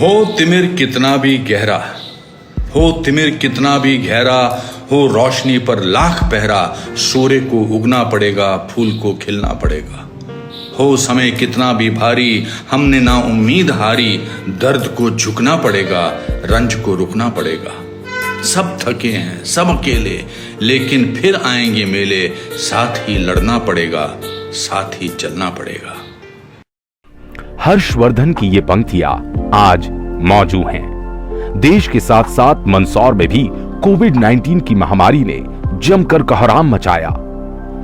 हो तिमिर कितना भी गहरा, हो तिमिर कितना भी गहरा, हो रोशनी पर लाख पहरा, सूर्य को उगना पड़ेगा, फूल को खिलना पड़ेगा। हो समय कितना भी भारी, हमने ना उम्मीद हारी, दर्द को झुकना पड़ेगा, रंज को रुकना पड़ेगा। सब थके हैं, सब अकेले, लेकिन फिर आएंगे मेले, साथ ही लड़ना पड़ेगा, साथ ही चलना पड़ेगा। हर्षवर्धन की ये पंक्तियां आज मौजूद हैं। देश के साथ साथ मंदसौर में भी कोविड-19 की महामारी ने जमकर कहराम मचाया।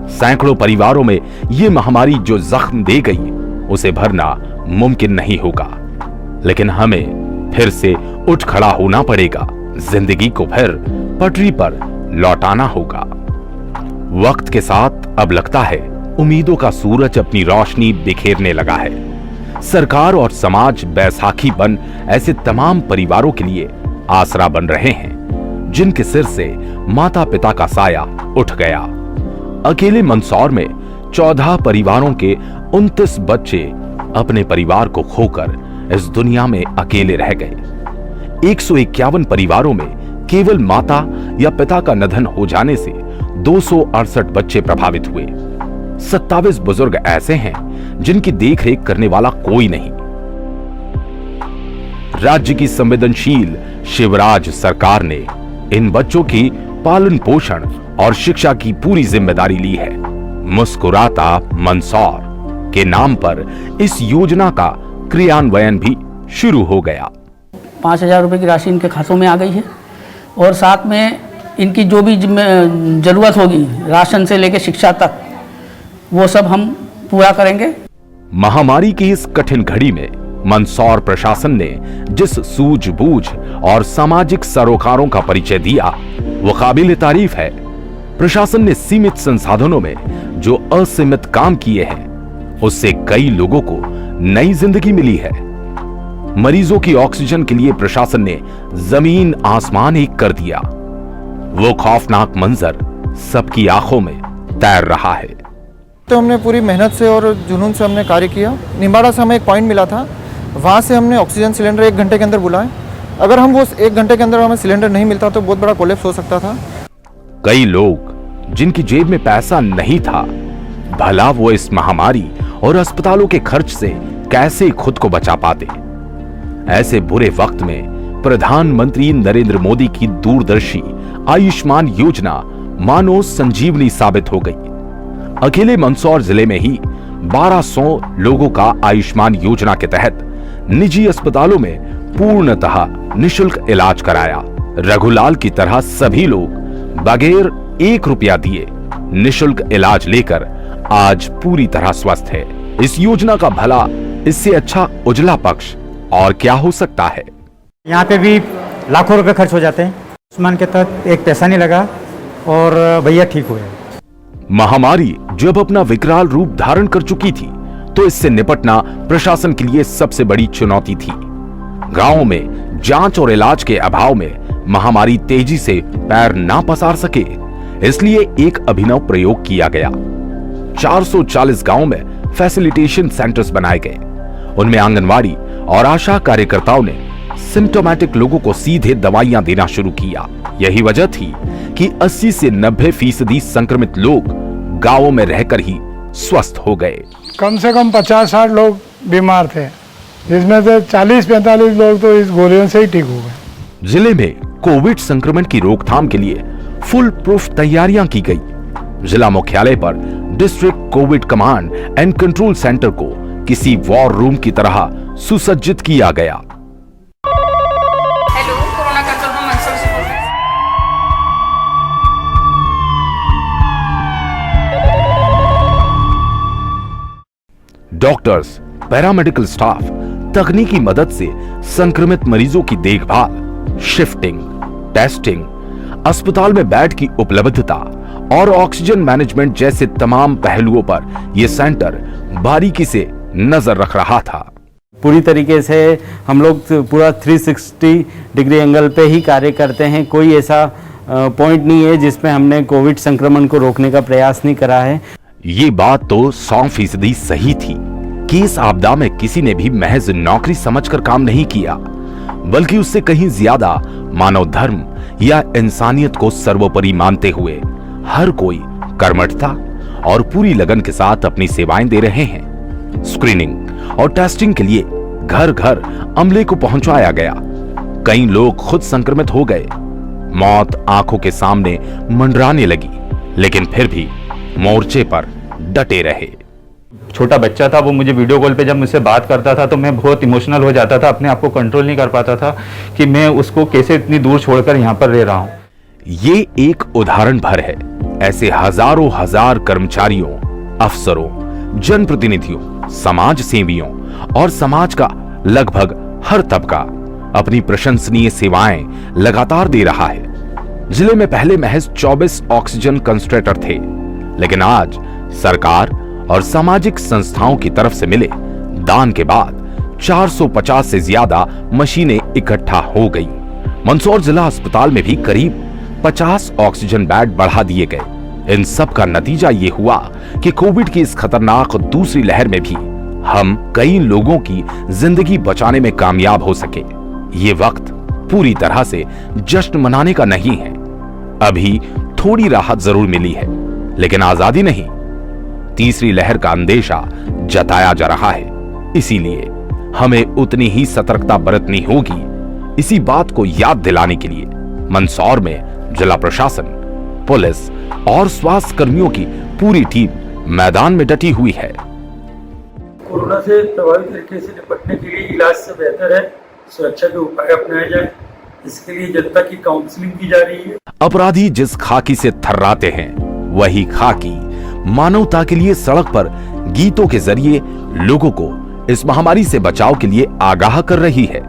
सैकड़ों परिवारों में ये महामारी जो जख्म दे गई, उसे भरना मुमकिन नहीं होगा, लेकिन हमें फिर से उठ खड़ा होना पड़ेगा, जिंदगी को फिर पटरी पर लौटाना होगा। वक्त के साथ अब लगता है उम्मीदों का सूरज अपनी रोशनी बिखेरने लगा है। सरकार और समाज बैसाखी बन ऐसे तमाम परिवारों के लिए आसरा बन रहे हैं जिनके सिर से माता पिता का साया उठ गया। अकेले मंदसौर में 14 परिवारों के 29 बच्चे अपने परिवार को खोकर इस दुनिया में अकेले रह गए। 151 परिवारों में केवल माता या पिता का निधन हो जाने से 268 बच्चे प्रभावित हुए। 27 बुजुर्ग ऐसे हैं जिनकी देखरेख करने वाला कोई नहीं। राज्य की संवेदनशील शिवराज सरकार ने इन बच्चों की पालन पोषण और शिक्षा की पूरी जिम्मेदारी ली है। मुस्कुराता मंदसौर के नाम पर इस योजना का क्रियान्वयन भी शुरू हो गया। 5,000 रुपए की राशि इनके खातों में आ गई है और साथ में इनकी जो भी जरूरत होगी राशन से लेकर शिक्षा तक, वो सब हम पूरा करेंगे। महामारी की इस कठिन घड़ी में मंदसौर प्रशासन ने जिस सूझबूझ और सामाजिक सरोकारों का परिचय दिया, वो काबिल तारीफ है। प्रशासन ने सीमित संसाधनों में जो असीमित काम किए हैं, उससे कई लोगों को नई जिंदगी मिली है। मरीजों की ऑक्सीजन के लिए प्रशासन ने जमीन आसमान एक कर दिया। वो खौफनाक मंजर सबकी आंखों में तैर रहा है। तो हमने पूरी मेहनत से और जुनून से हमने कार्य किया। निम्बाड़ा से हमें एक पॉइंट मिला था, वहाँ से हमने ऑक्सीजन सिलेंडर 1 घंटे के अंदर बुलाए। अगर हम वो 1 घंटे के अंदर हमें सिलेंडर नहीं मिलता तो बहुत बड़ा कोलैप्स हो सकता था। कई लोग जिनकी जेब में पैसा नहीं था, भला वो इस महामारी और अस्पतालों के खर्च से कैसे खुद को बचा पाते। ऐसे बुरे वक्त में प्रधानमंत्री नरेंद्र मोदी की दूरदर्शी आयुष्मान योजना मानो संजीवनी साबित हो गई। अकेले मंदसौर जिले में ही 1200 लोगों का आयुष्मान योजना के तहत निजी अस्पतालों में पूर्णतः निशुल्क इलाज कराया। रघुलाल की तरह सभी लोग बगैर 1 रुपया दिए निशुल्क इलाज लेकर आज पूरी तरह स्वस्थ है। इस योजना का भला इससे अच्छा उजला पक्ष और क्या हो सकता है। यहाँ पे भी लाखों रुपए खर्च हो जाते हैं, आयुष्मान के तहत एक पैसा नहीं लगा और भैया ठीक हुए। महामारी जब अपना विकराल रूप धारण कर चुकी थी, तो इससे निपटना प्रशासन के लिए सबसे बड़ी चुनौती थी। गांवों में जांच और इलाज के अभाव में महामारी तेजी से पैर ना पसार सके, इसलिए एक अभिनव प्रयोग किया गया। 440 गांवों में फैसिलिटेशन सेंटर्स बनाए गए। उनमें आंगनवाड़ी और आशा कार्यकर्ताओं ने सिम्टोमेटिक लोगों को सीधे दवाइयां देना शुरू किया। यही वजह थी कि 80 से 90% संक्रमित लोग गांवों में रहकर ही स्वस्थ हो गए। कम से कम 50-60 लोग बीमार थे, जिसमें से 40-45 लोग तो इस गोलियों से ही ठीक हो गए। जिले में कोविड संक्रमण की रोकथाम के लिए फुल प्रूफ तैयारियां की गई। जिला मुख्यालय पर district Covid command and control centre को किसी वॉर रूम की तरह सुसज्जित किया गया। Hello, corona control room Mandsaur से बोल रहे हैं। डॉक्टर्स, पैरामेडिकल स्टाफ तकनीकी मदद से संक्रमित मरीजों की देखभाल, शिफ्टिंग, टेस्टिंग, अस्पताल में बेड की उपलब्धता और ऑक्सीजन मैनेजमेंट जैसे तमाम पहलुओं पर यह सेंटर बारीकी से नजर रख रहा था। पूरी तरीके से हम लोग पूरा 360 डिग्री एंगल पे ही कार्य करते हैं। कोई ऐसा पॉइंट नहीं है जिसमें हमने कोविड संक्रमण को रोकने का प्रयास नहीं करा है। ये बात तो 100% सही थी कि इस आपदा में किसी ने भी महज नौकरी समझकर काम नहीं किया, बल्कि उससे कहीं ज्यादा मानव धर्म या इंसानियत को सर्वोपरि मानते हुए हर कोई कर्मठता और पूरी लगन के साथ अपनी सेवाएं दे रहे हैं। स्क्रीनिंग और टेस्टिंग के लिए घर घर अमले को पहुंचाया गया। कई लोग खुद संक्रमित हो गए। मौत आंखों के सामने मंडराने लगी, लेकिन फिर भी मोर्चे पर डटे रहे। छोटा बच्चा था, वो मुझे वीडियो कॉल पे जब मुझसे बात करता था तो मैं बहुत इमोशनल हो जाता था, अपने आप को कंट्रोल नहीं कर पाता था कि मैं उसको कैसे इतनी दूर छोड़कर यहाँ पर रह रहा हूँ। ये एक उदाहरण भर है। ऐसे हजारों हजार कर्मचारियों, अफसरों, जनप्रतिनिधियों, समाज सेवियों और समाज का लगभग हर तबका अपनी प्रशंसनीय सेवाएं लगातार दे रहा है। जिले में पहले महज 24 ऑक्सीजन कंसंट्रेटर थे, लेकिन आज सरकार और सामाजिक संस्थाओं की तरफ से मिले दान के बाद 450 से ज्यादा मशीनें इकट्ठा हो गई। मंदसौर जिला अस्पताल में भी करीब 50 ऑक्सीजन बेड बढ़ा दिए गए। इन सब का नतीजा ये हुआ कि कोविड की इस खतरनाक दूसरी लहर में भी हम कई लोगों की जिंदगी बचाने में कामयाब हो सके। ये वक्त पूरी तरह से जश्न मनाने का नहीं है। अभी थोड़ी राहत जरूर मिली है, लेकिन आजादी नहीं। तीसरी लहर का अंदेशा जताया जा रहा है। इसीलिए हमें उतनी ही सतर्कता बरतनी होगी। इसी बात को याद दिलाने के लिए मंदसौर में जिला प्रशासन, पुलिस और स्वास्थ्य कर्मियों की पूरी टीम मैदान में डटी हुई है। कोरोना से प्रभावी तरीके से निपटने के लिए इलाज से बेहतर है सुरक्षा के उपाय अपनाए जाए। इसके लिए जनता की काउंसलिंग की जा रही है। अपराधी जिस खाकी से थर्राते हैं, वही खाकी मानवता के लिए सड़क पर गीतों के जरिए लोगों को इस महामारी से बचाव के लिए आगाह कर रही है,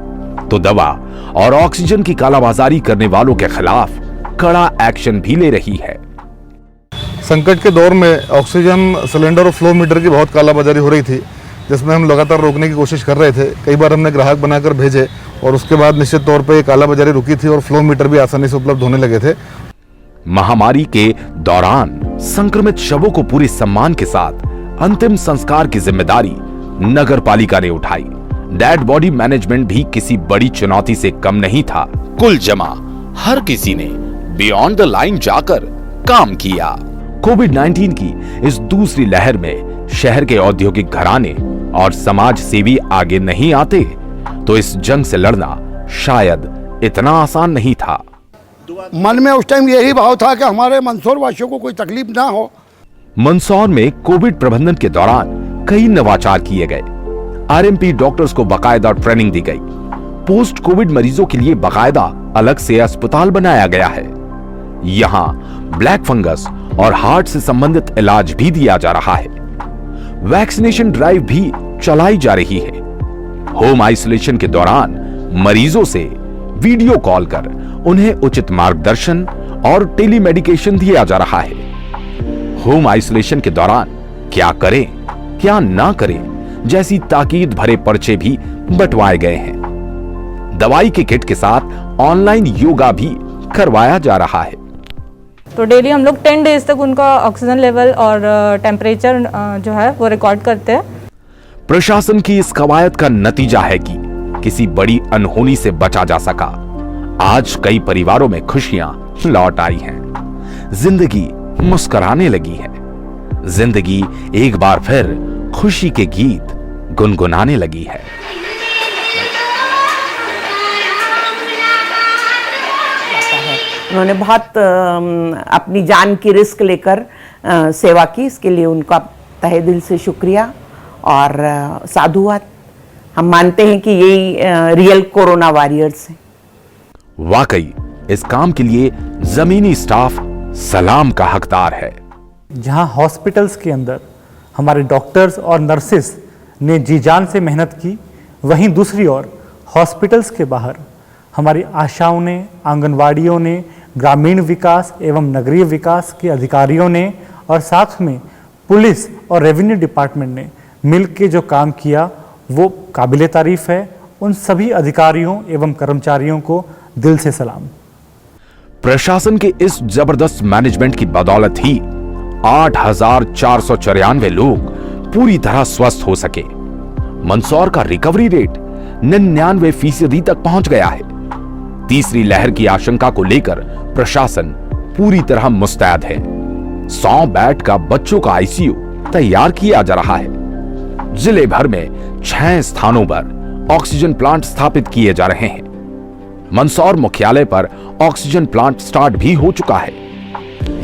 तो दवा और ऑक्सीजन की कालाबाजारी करने वालों के खिलाफ कड़ा एक्शन भी ले रही है। संकट के दौर में ऑक्सीजन सिलेंडर और फ्लो मीटर की बहुत कालाबाजारी हो रही थी, जिसमें हम लगातार रोकने की कोशिश कर रहे थे। कई बार हमने ग्राहक बनाकर भेजे और उसके बाद निश्चित तौर पे कालाबाजारी रुकी थी और फ्लो मीटर भी आसानी से उपलब्ध होने लगे थे। महामारी के दौरान संक्रमित शवों को पूरे सम्मान के साथ अंतिम संस्कार की जिम्मेदारी नगर पालिका ने उठाई। डेड बॉडी मैनेजमेंट भी किसी बड़ी चुनौती से कम नहीं था। कुल जमा हर किसी ने बियॉन्ड द लाइन जाकर काम किया। कोविड-19 की इस दूसरी लहर में शहर के औद्योगिक घराने और समाज सेवी आगे नहीं आते तो इस जंग से लड़ना शायद इतना आसान नहीं था। मन में उस टाइम यही भाव था कि हमारे मंदसौर वासियों को कोई तकलीफ ना हो। मंदसौर में कोविड प्रबंधन के दौरान कई नवाचार किए गए। आरएमपी डॉक्टर्स को बाकायदा ट्रेनिंग दी गई। पोस्ट कोविड मरीजों के लिए बाकायदा अलग से अस्पताल बनाया गया है। यहाँ ब्लैक फंगस और हार्ट से संबंधित इलाज भी दिया जा रहा है। वैक्सीनेशन ड्राइव भी चलाई जा रही है। होम आइसोलेशन के दौरान मरीजों से वीडियो कॉल कर उन्हें उचित मार्गदर्शन और टेलीमेडिकेशन दिया जा रहा है। होम आइसोलेशन के दौरान क्या करें, क्या ना करें जैसी ताकीद भरे पर्चे भी बंटवाए गए हैं। दवाई के किट के साथ ऑनलाइन योगा भी करवाया जा रहा है। तो डेली हम लोग 10 डेज तक उनका ऑक्सीजन लेवल और टेम्परेचर जो है वो रिकॉर्ड करते हैं। प्रशासन की इस कवायद का नतीजा है कि किसी बड़ी अनहोनी से बचा जा सका। आज कई परिवारों में खुशियां लौट आई हैं। जिंदगी मुस्कुराने लगी है। जिंदगी एक बार फिर खुशी के गीत गुनगुनाने लगी है। उन्होंने बहुत अपनी जान की रिस्क लेकर सेवा की, इसके लिए उनका तहे दिल से शुक्रिया और साधुवाद। हम मानते हैं कि यही रियल कोरोना वॉरियर्स हैं। वाकई इस काम के लिए जमीनी स्टाफ सलाम का हकदार है। जहां हॉस्पिटल्स के अंदर हमारे डॉक्टर्स और नर्सेस ने जी जान से मेहनत की, वहीं दूसरी ओर हॉस्पिटल्स के बाहर हमारी आशाओं ने, आंगनवाड़ियों ने, ग्रामीण विकास एवं नगरीय विकास के अधिकारियों ने और साथ में पुलिस और रेवेन्यू डिपार्टमेंट ने मिल के जो काम किया वो काबिले तारीफ है। उन सभी अधिकारियों एवं कर्मचारियों को दिल से सलाम। प्रशासन के इस जबरदस्त मैनेजमेंट की बदौलत ही 8,494 लोग पूरी तरह स्वस्थ हो सके। मंदसौर का रिकवरी रेट 99% तक पहुंच गया है। तीसरी लहर की आशंका को लेकर प्रशासन पूरी तरह मुस्तैद है। 100 बेड का बच्चों का आईसीयू तैयार किया जा रहा है। जिले भर में 6 स्थानों पर ऑक्सीजन प्लांट स्थापित किए जा रहे हैं। मंदसौर मुख्यालय पर ऑक्सीजन प्लांट स्टार्ट भी हो चुका है।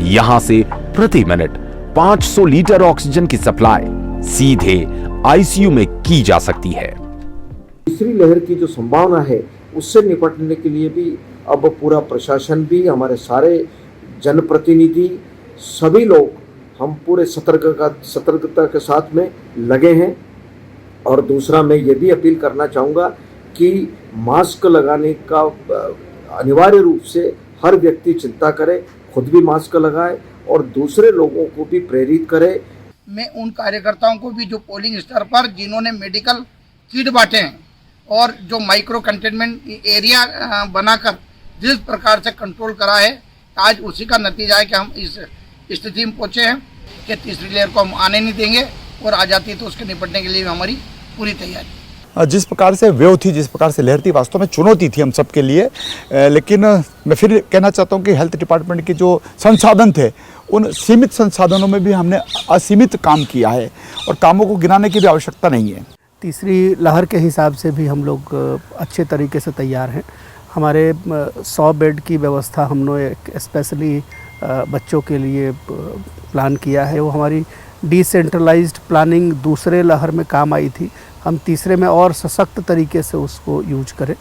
यहां से प्रति मिनट 500 लीटर ऑक्सीजन की सप्लाई सीधे आईसीयू में की जा सकती है। तीसरी लहर की जो संभावना है उससे निपटने के लिए भी अब पूरा प्रशासन भी, हमारे सारे जनप्रतिनिधि, सभी लोग हम पूरे सतर्कता के साथ में लगे हैं। और दूसरा मैं ये भी अपील करना चाहूँगा कि मास्क लगाने का अनिवार्य रूप से हर व्यक्ति चिंता करे, खुद भी मास्क लगाए और दूसरे लोगों को भी प्रेरित करे। मैं उन कार्यकर्ताओं को भी जो पोलिंग स्तर पर जिन्होंने मेडिकल किट बांटे हैं और जो माइक्रो कंटेनमेंट एरिया बनाकर जिस प्रकार से कंट्रोल करा है, आज उसी का नतीजा है कि हम इस स्थिति में पहुँचे हैं कि तीसरी लहर को हम आने नहीं देंगे और आ जाती तो उसके निपटने के लिए हमारी पूरी तैयारी। जिस प्रकार से वेव थी, जिस प्रकार से लहर थी, वास्तव में चुनौती थी हम सब के लिए। लेकिन मैं फिर कहना चाहता हूं कि हेल्थ डिपार्टमेंट के जो संसाधन थे, उन सीमित संसाधनों में भी हमने असीमित काम किया है और कामों को गिनाने की भी आवश्यकता नहीं है। तीसरी लहर के हिसाब से भी हम लोग अच्छे तरीके से तैयार हैं। हमारे 100 बेड की व्यवस्था हमने एक स्पेशली बच्चों के लिए प्लान किया है। वो हमारी डिसेंट्रलाइज्ड प्लानिंग दूसरे लहर में काम आई थी, हम तीसरे में और सशक्त तरीके से उसको यूज करें।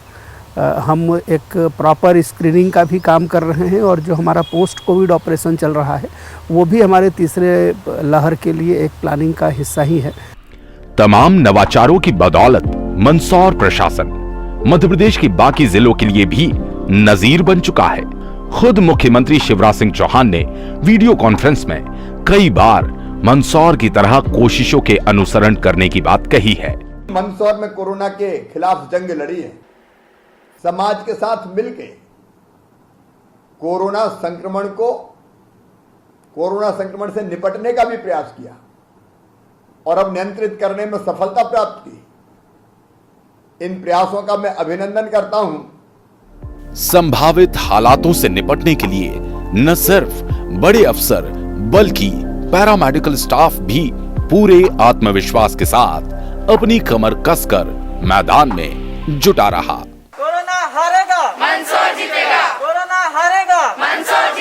हम एक प्रॉपर स्क्रीनिंग का भी काम कर रहे हैं और जो हमारा पोस्ट कोविड ऑपरेशन चल रहा है वो भी हमारे तीसरे लहर के लिए एक प्लानिंग का हिस्सा ही है। तमाम नवाचारों की बदौलत मंदसौर प्रशासन मध्य प्रदेश के बाकी जिलों के लिए भी नजीर बन चुका है। खुद मुख्यमंत्री शिवराज सिंह चौहान ने वीडियो कॉन्फ्रेंस में कई बार मंदसौर की तरह कोशिशों के अनुसरण करने की बात कही है। मंदसौर में कोरोना के खिलाफ जंग लड़ी है, समाज के साथ मिलकर कोरोना संक्रमण से निपटने का भी प्रयास किया और अब नियंत्रित करने में सफलता प्राप्त की। इन प्रयासों का मैं अभिनंदन करता हूं। संभावित हालातों से निपटने के लिए न सिर्फ बड़े अफसर बल्कि पैरामेडिकल स्टाफ भी पूरे आत्मविश्वास के साथ अपनी कमर कसकर मैदान में जुटा रहा। कोरोना हारेगा, मंदसौर जीतेगा। कोरोना हारेगा, मंदसौर